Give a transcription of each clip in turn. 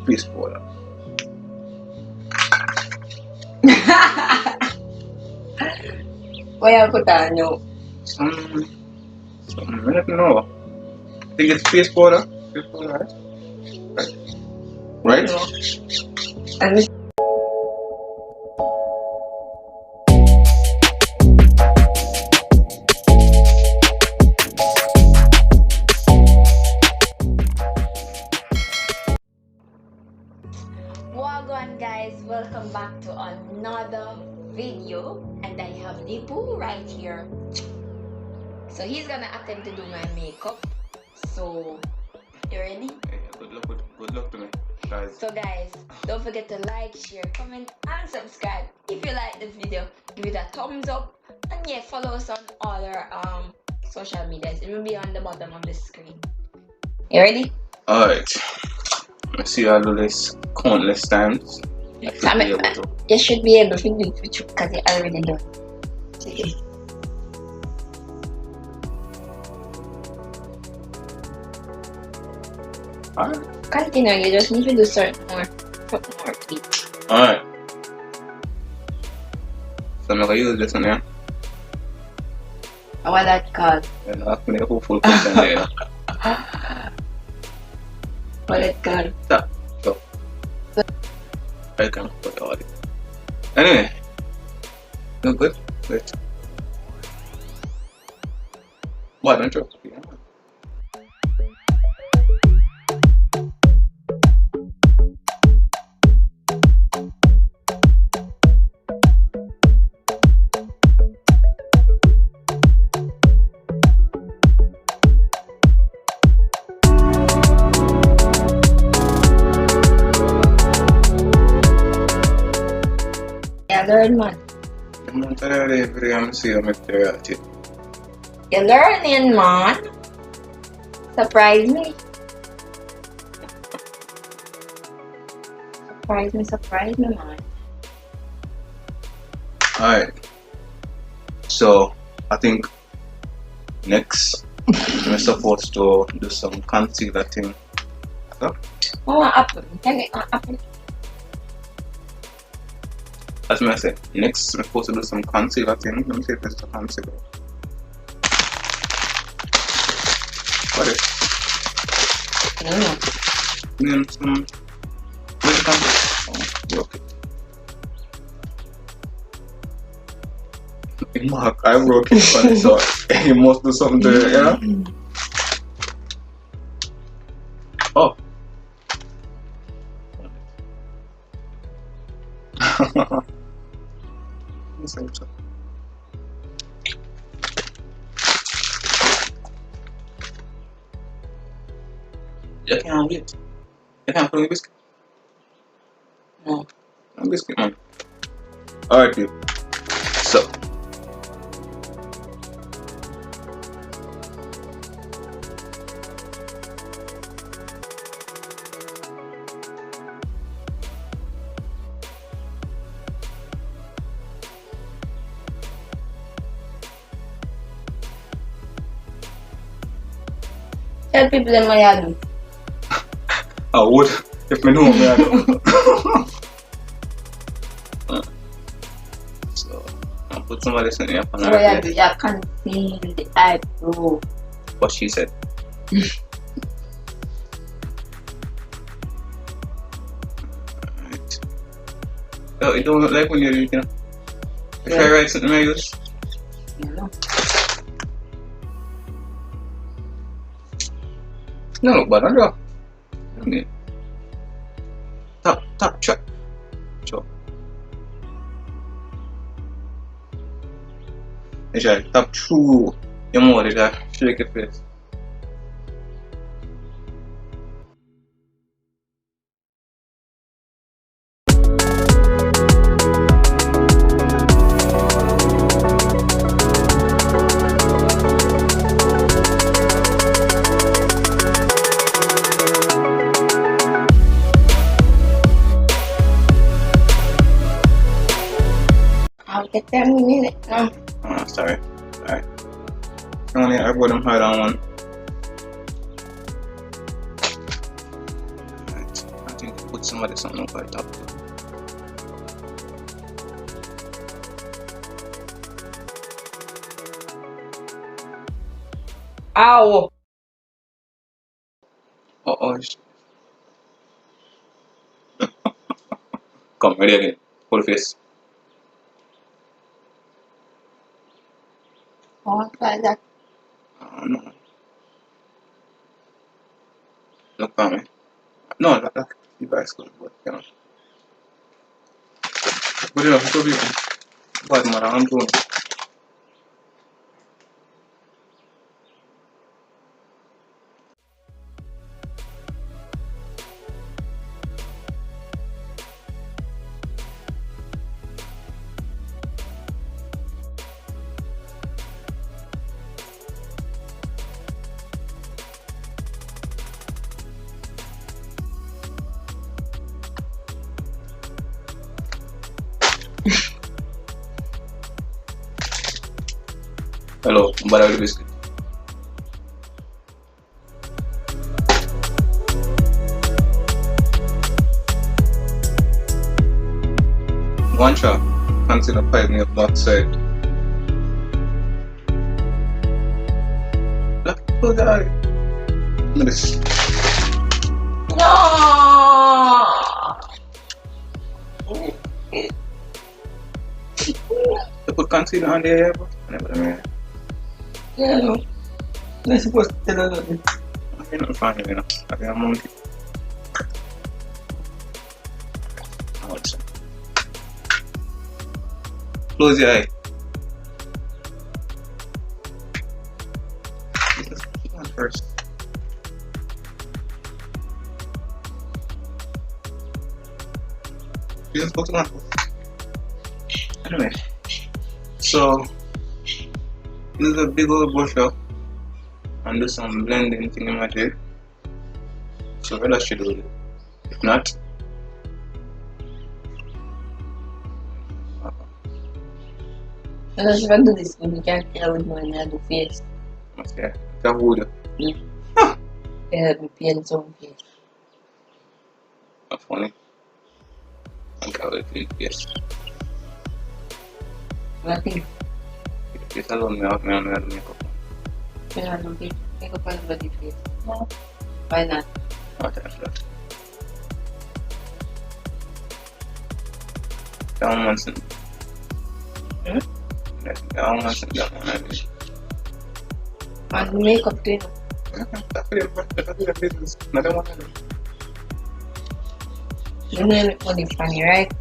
face powder. What you put on you? Some, I don't know. I think it's face powder. Face powder, right? No. And we Wagwan guys, welcome back to another video, and I have Dibu right here. So he's gonna attempt to do my makeup. So you ready? Yeah, good luck to me, guys. So guys, don't forget to like, share, comment and subscribe. If you like this video, give it a thumbs up, and yeah, follow us on all our social medias. It will be on the bottom of the screen. You ready? Alright. I see I do this countless times. You should be able to do it with you because you already done. Okay. Alright. Continue, you just need to do certain more please. Alright. So I'm gonna use this one here. What that called? And I'll make a full question there. What that called? So. I can put all it. Anyway. No good? Wait. What, don't you? Yeah. You learn, man. I'm not telling you every time I see you material. You're learning, man. Surprise me. Surprise me, man. Alright. So, I think next we're supposed to do some concealer thing. So, Oh, apple. Can I get apple? as I said, next we're supposed to do some concealer thing. Let me see if this is a concealer. What is it? Some. Where's the concealer? Oh, okay. Mark, I broke it funny, so you must do something to it, yeah? Oh. You can't wait. You can't put on your biscuit. No. No biscuit, man. Alright, people. So. Tell people them what you do. I would, if me know me I do. So, I'll put some of this in here for So what you do, you conceal the eyebrow. what she said. Alright. Oh, it don't look like when you're you know. If I write something like this. You know. No, look bad, no. Okay. Top, check. Sure. It's like top true. Your mother is like shake your face. I'll get 10 minutes now. Oh, sorry. Alright. Only I put them hard on one. Alright. I think put somebody something over the top. Ow! Oh, come, ready again. Full face. Oh, like that. No. Look at me. No, that device good, but you know. But you know, so be bad man, I'm doing. Hello, but I will biscuit. One shot, consider pipe me up that side. Look at that. Look at this. No! They put concealer on their hair, but I never know. Yeah, no. They're supposed to tell us that. I'm not finding it. I think I'm on it. Oh, it's close your eye. Let's put on first. You just put it on. Anyway, so use a big old brush up and do some blending thing in my head. So whether should do it. If not, And if I do this, you can't tell with my hand face. okay, that would Yeah, me paint some face. not funny. Okay, I will clean face. Nothing. Face alone, me out, me on the makeup. Yeah, no face. Make up on the body face. No. Why not? Not that flat. Down once and down once and down once. And makeup too. That's the business. Another one. You know make money funny, right?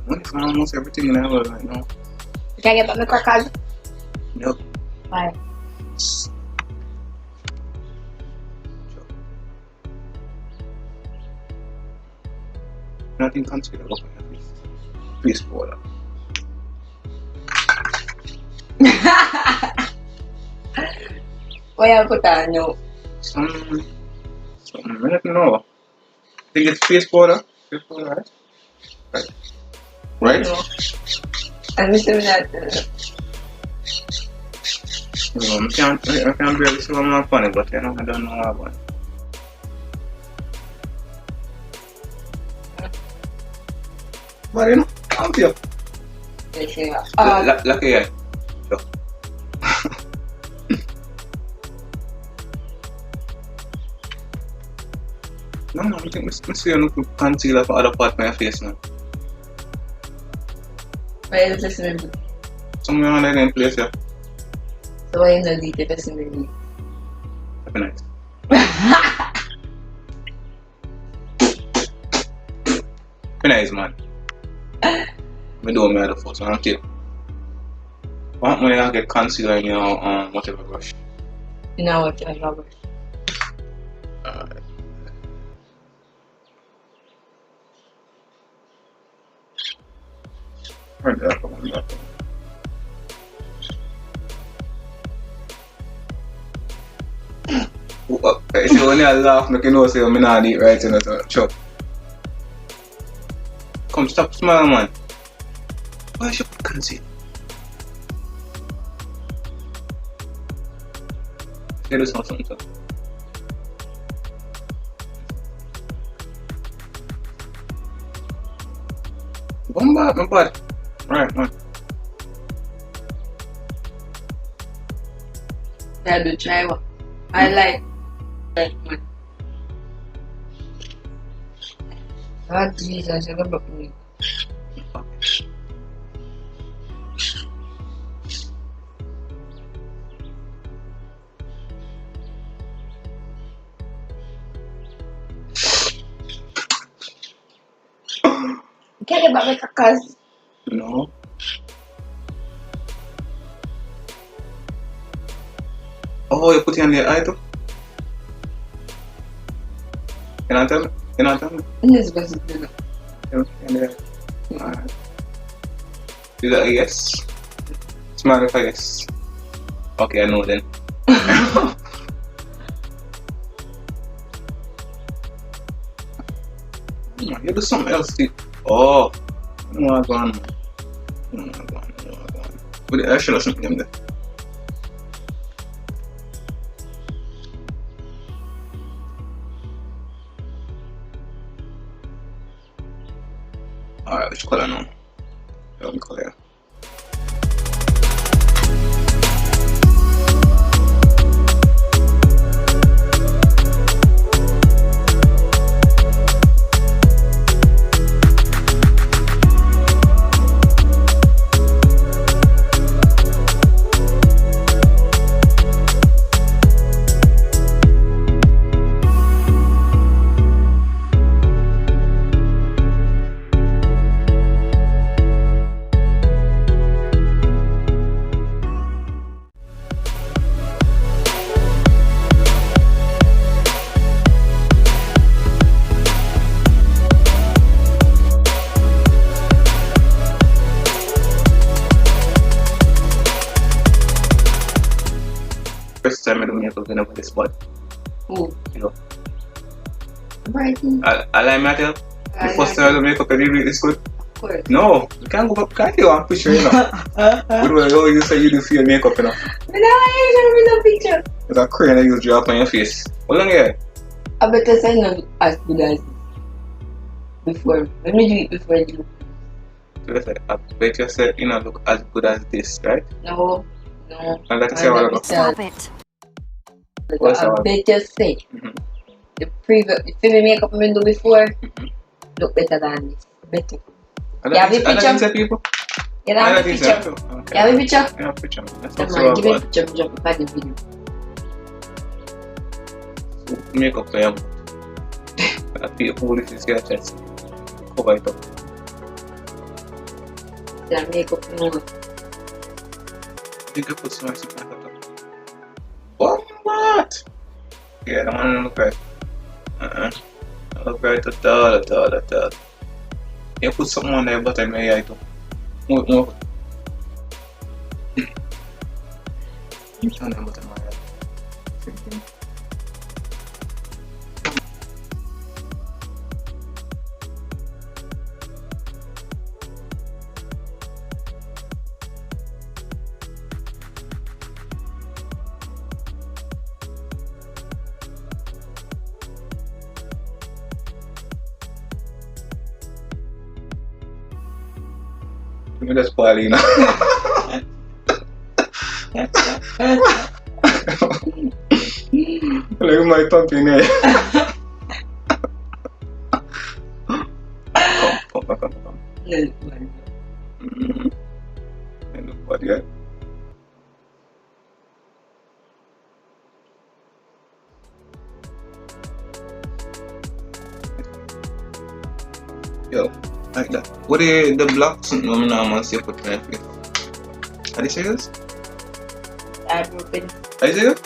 Money for almost everything in the world right now. You can get back my crackers. Nope. Why? Nothing consider open at least. Please pour that. Why you put on you? Some I don't know. I think it's face powder. Face powder, right? Right? No. I'm missing that. I can't barely see what I'm not funny, but you know, I don't know how about it. But you know, I'm here. Lucky guy. Sure. No, I think I see you put concealer for other part of my face now. Why is this movie? Somewhere on that place, yeah. So why you not do this movie? That'd be nice. Be nice, man. Me do me other photo, okay. What when I get concealer in your whatever brush? You know what you're rubber. Right there, come on, there. If you only laugh, make you know say I'm not eat right in the chop. Come stop smiling, man. Why should you conceal? Say this one something. Bomba, my bad. Right, man. I do try one. I like man. Oh Jesus, I got back me. Can you back my kakas? No. Oh, you put it on the eye too? Can I tell me? Can I tell me? This was good. Alright. Is that a yes? Smile if I yes. Okay, I know then. You do something else, Steve. Oh, no, I'm gone. No, I'm gone. No, I'm gone. But I should have something there. Alright, which color now? What color? First time I do makeup in this spot. Who? You know. Brighton. I like metal. The first time I do makeup, I did this good. Of course. No, you can't go back. Can't you want picture, you know? Good way, how you say you do for your makeup, you know? But now I ain't showing me no picture. There's a crane I use drop on your face. How long here? I better say not as good as before. Let me do it before you. So I said, I bet you said you know look as good as this, right? No. And like I said a while ago. Stop it. What's I that? better say Mm-hmm. the previous the makeup I do before Mm-hmm. look better than this. Better. I Yeah, don't we think picture. say people. You know I the don't think picture? so too. Okay. Yeah, the picture? Yeah, picture. That's Come not on, so give me a bad. picture, jump back the video. Makeup for your mouth. That people this is your chest. Cover it up. The makeup no. You can put some ice on top. What? Yeah, the one look right. Look right at all. You put something on there bottom of your eye too. More. On the bottom of your eye. Same thing. Give me the spoil, you know. Like my pumping there. Come. No, man. And look what you got. Yo, like that. What are the blocks and I'm not say put my face? Are you serious? Eyebrow. Are you serious?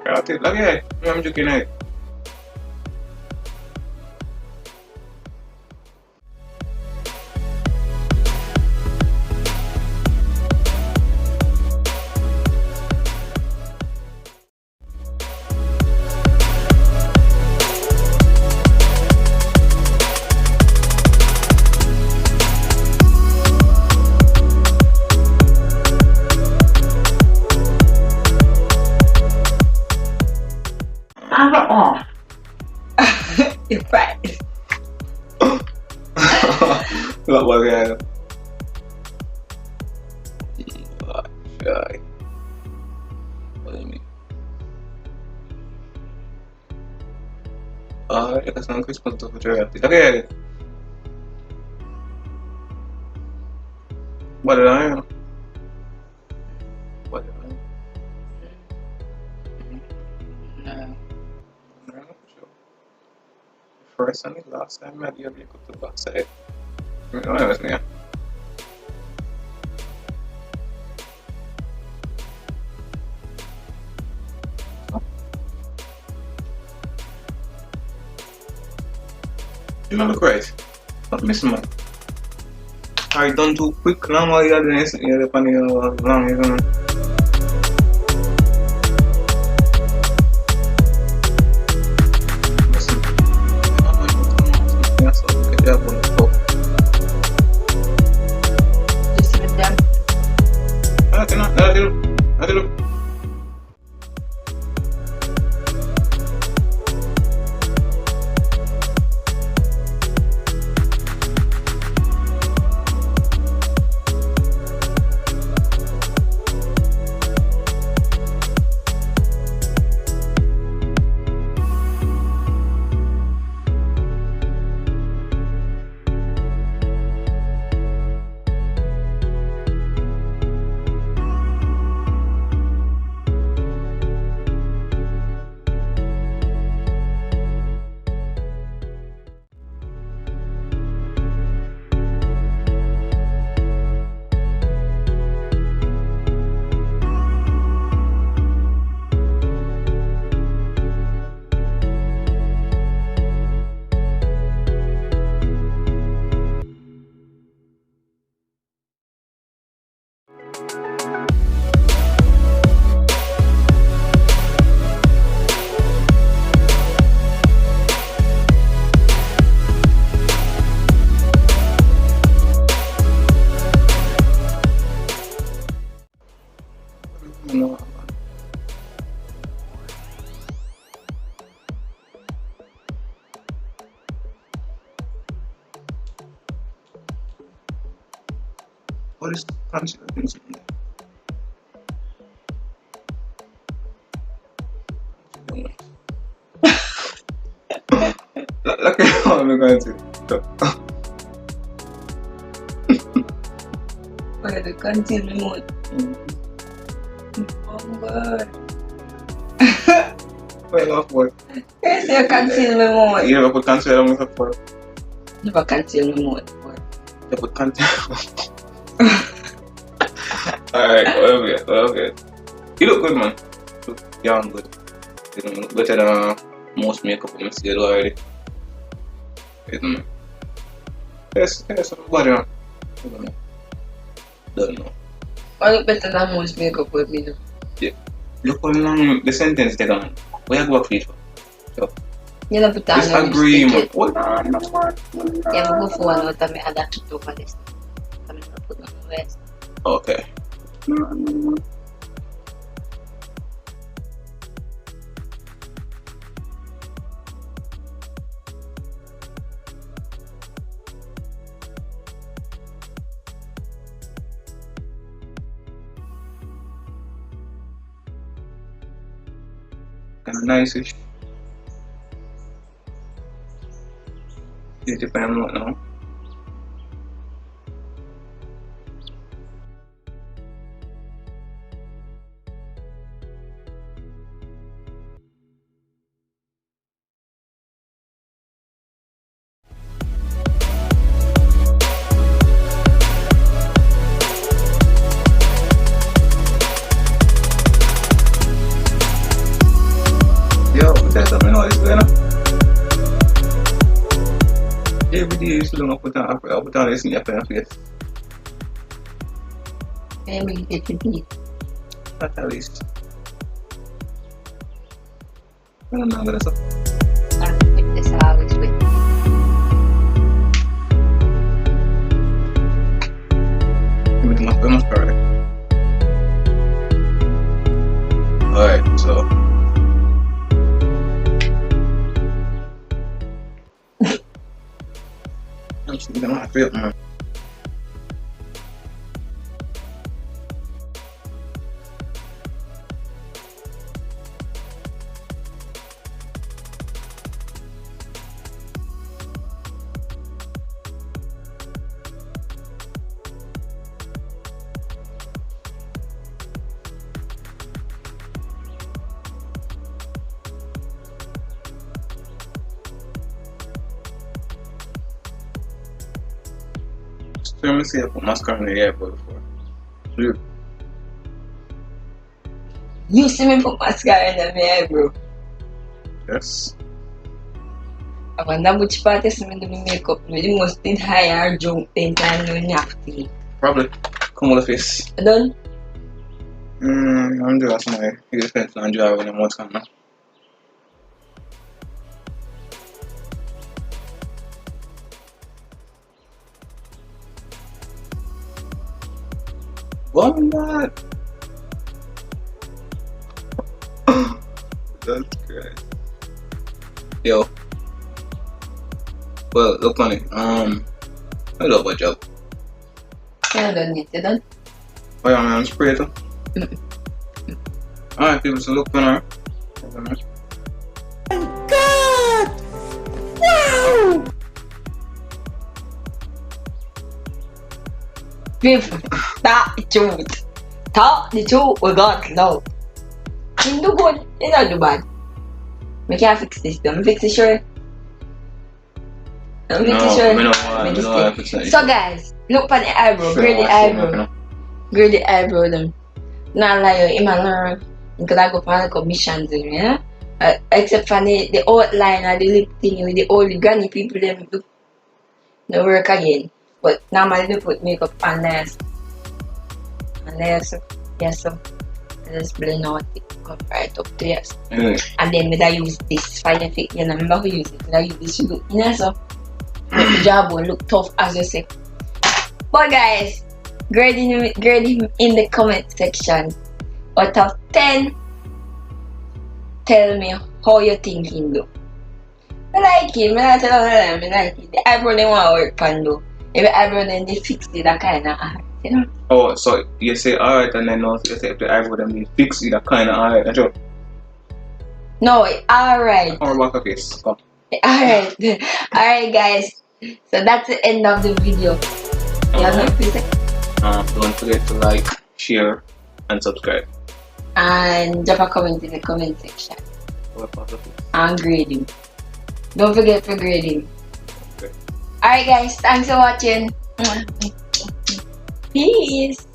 Got it. Look here. I'm joking at it. Lot what guy. Guy. What do you mean? Ya kasih Christmas tuh kecuali. Oke. What did I? What did I? No. I'm not sure. First and the last time I did go to the backside. No, it was me. You know, look right. Not missing man. I done too quick. Now I got the funny long, you know. Listen. Yeah, so get that one top. Just with them. I do. No. What is considered incident? Look at how I'm going to. Where the conceal remote. Oh God. Well, off boy. There's your conceal remote. You never put conceal on with for. Never conceal remote. You put conceal. Alright, whatever. You look good, man. Look young, good. You look better than most makeup I'm still already. Yes, somebody on. Don't know. I look better than most makeup with me. Yeah. Look how long the sentence they gone. Where you go for? So, You know, put on just agree, man. Hold on. Yeah, we go for one out of me other kit over this. I'm gonna put on the rest. Okay. Kind of nice-ish. It depends on what now. Yo, that's something all this going on. Every day you still don't put on this in your face. Maybe it could be. At least. I don't know what that's up. I'll put this out this way. We must correct. Alright, so. I'm just gonna have to man. So let me see I put mascara in the eyebrow before. Look. You see me put mascara in my eyebrow. Yes. I wonder which part is me do my makeup. Me the most did higher junk paint and no napkin. Probably. Come on the face. Done? I'm just my biggest pencil and draw when I'm out camera. What that? That's great. Yo. Well, look on it. I love my job. Yeah, done it. You done? Oh yeah, man, spray it. Alright, people, so look on her. God! Wow! People, talk the truth. Talk the truth with God love. You do good, you don't do bad. We can't fix this, don't fix it, sure. Don't fix it, sure. No, fix it. So guys, look for the eyebrow, grade the eyebrow. Grade the eyebrow them. Not like you might learn because I go for the commissions, yeah. Except for the outline or the lip thing with the old granny people them do no work again. But normally they put makeup on there. And there so yeah so I just blend out it come right up to yes. And then I use this fire effect, you know, remember who use it. I use this to look, you know, so make the job won't look tough as you say. But guys, grade him in the comment section. Out of 10, tell me how you think him do. I like him, I tell them I like it. The eyebrow they want to work on though. If the eyebrow then they fix it that kind of art, you know. Oh, so you say alright and then also you say if the eyebrow then they fix it that kind of alright, that's all. No, alright. Or back a face. Come. Alright. Alright guys. So that's the end of the video. Don't forget to like, share and subscribe. And drop a comment in the comment section. And grading. Don't forget for grading. Okay. Alright guys, thanks for watching. Peace.